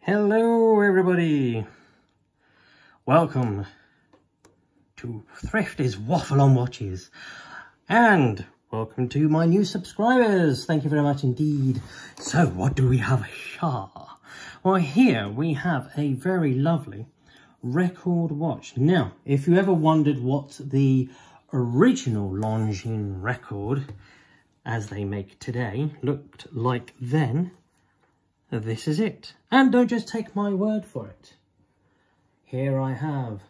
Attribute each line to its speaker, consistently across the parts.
Speaker 1: Hello everybody, welcome to Thrift is Waffle on Watches, and welcome to my new subscribers. Thank you very much indeed. So what do we have here? Well, here we have a very lovely record watch. Now, if you ever wondered what the original Longines record, as they make today, looked like then, this is it. And don't just take my word for it. Here I have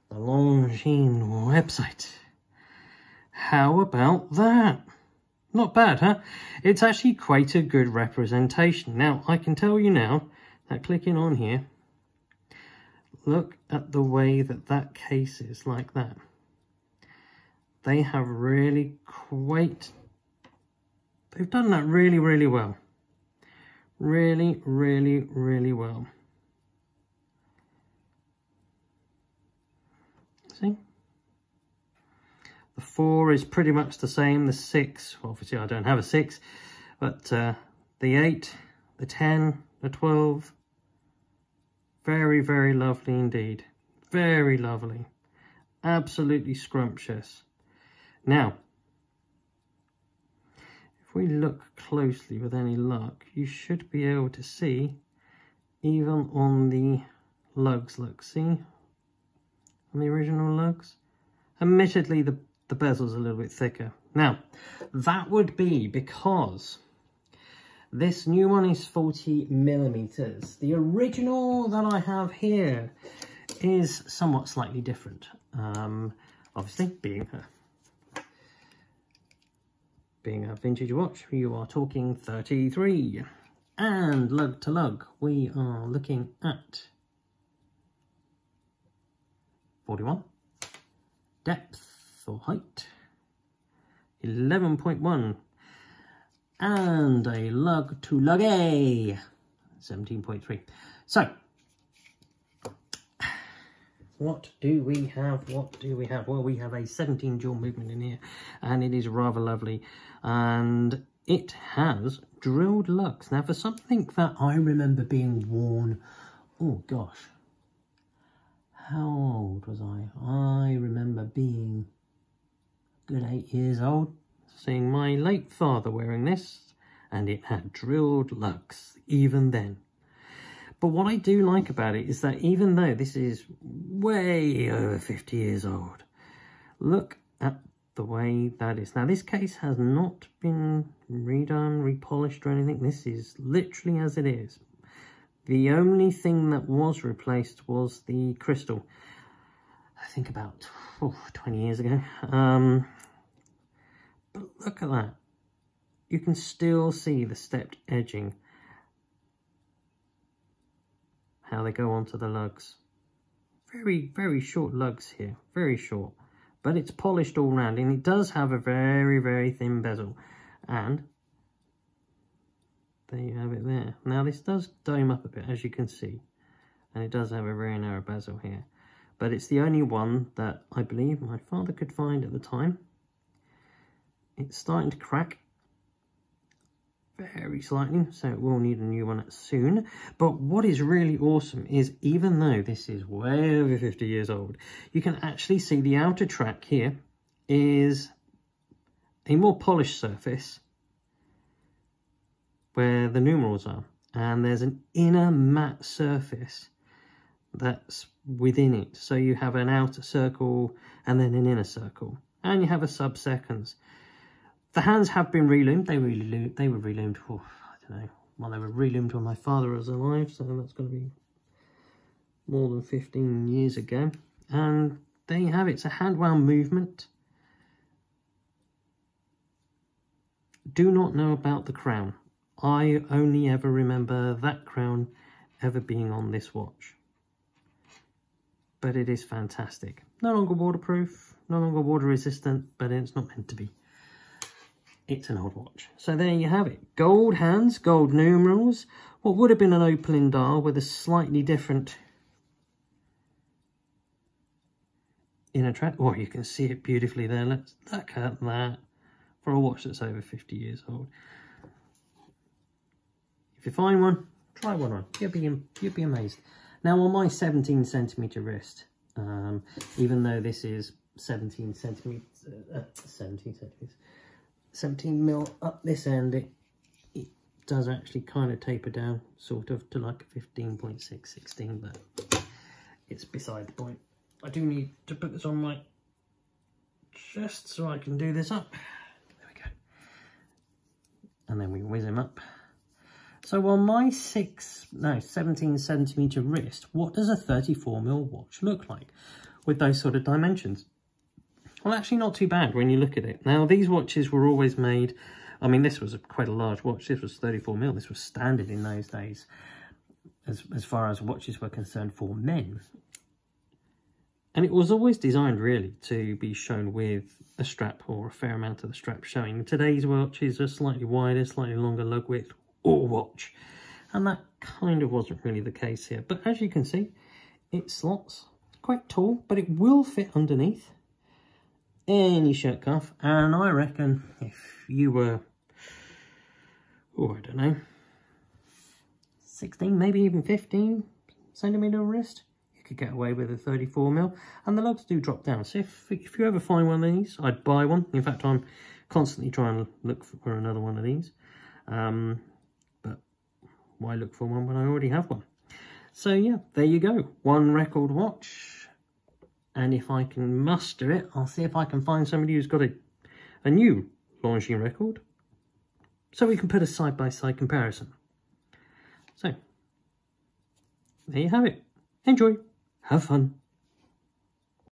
Speaker 1: the Longines website. How about that? Not bad, huh? It's actually quite a good representation. Now, I can tell you now that clicking on here, look at the way that that case is like that. They have really they've done that really, really well. Really, really, really well. See? The 4 is pretty much the same. The 6, well, obviously I don't have a 6, but the 8, the 10, the 12, very, very lovely indeed. Very lovely. Absolutely scrumptious. Now, if we look closely with any luck, you should be able to see, even on the lugs, look, see? On the original lugs? Admittedly, the bezel's a little bit thicker. Now, that would be because this new one is 40mm. The original that I have here is somewhat slightly different. Obviously, being a vintage watch, you are talking 33. And lug to lug, we are looking at 41. Depth or height, 11.1. And a lug to lug A, 17.3. So, what do we have? What do we have? Well, we have a 17 jewel movement in here, and it is rather lovely. And it has drilled lugs. Now, for something that I remember being worn, oh gosh, how old was I? I remember being a good 8 years old, seeing my late father wearing this, and it had drilled lugs even then. But what I do like about it is that even though this is way over 50 years old, look at the way that is. Now, this case has not been redone, repolished or anything. This is literally as it is. The only thing that was replaced was the crystal, I think about 20 years ago. But look at that. You can still see the stepped edging, how they go onto the lugs. Very, very short lugs here, very short. But it's polished all round, and it does have a very, very thin bezel. And there you have it there. Now, this does dome up a bit, as you can see. And it does have a very narrow bezel here. But it's the only one that I believe my father could find at the time. It's starting to crack very slightly, so it will need a new one soon. But what is really awesome is, even though this is way over 50 years old, you can actually see the outer track here is a more polished surface where the numerals are, and there's an inner matte surface that's within it. So you have an outer circle and then an inner circle, and you have a sub-seconds. The hands have been reloomed. They were reloomed, I don't know, well, they were reloomed when my father was alive, so that's going to be more than 15 years ago. And there you have it. It's a hand-wound movement. Do not know about the crown. I only ever remember that crown ever being on this watch. But it is fantastic. No longer waterproof, no longer water resistant, but it's not meant to be. It's an old watch. So there you have it. Gold hands, gold numerals. What would have been an opaline dial with a slightly different inner track. Oh, you can see it beautifully there. Let's look at that. For a watch that's over 50 years old. If you find one, Try one on. You'll be amazed. Now on my 17cm wrist, even though this is 17 mil up this end, it does actually kind of taper down sort of to like 15.6, 16, but it's beside the point. I do need to put this on my chest so I can do this up. There we go. And then we whiz him up. So on my 17cm wrist, what does a 34mm watch look like with those sort of dimensions? Well, actually not too bad when you look at it. Now, these watches were always made, I mean, this was quite a large watch. This was 34mm. This was standard in those days as far as watches were concerned for men. And it was always designed really to be shown with a strap or a fair amount of the strap showing. Today's watches are slightly wider, slightly longer lug width or watch. And that kind of wasn't really the case here. But as you can see, it slots. It's quite tall, but it will fit underneath any shirt cuff. And I reckon if you were, oh, I don't know, 16, maybe even 15cm wrist, you could get away with a 34mm. And the lugs do drop down. So if you ever find one of these, I'd buy one. In fact, I'm constantly trying to look for another one of these. But why look for one when I already have one? So yeah, there you go. One record watch. And if I can muster it, I'll see if I can find somebody who's got a new Longines record, so we can put a side-by-side comparison. So, there you have it. Enjoy. Have fun.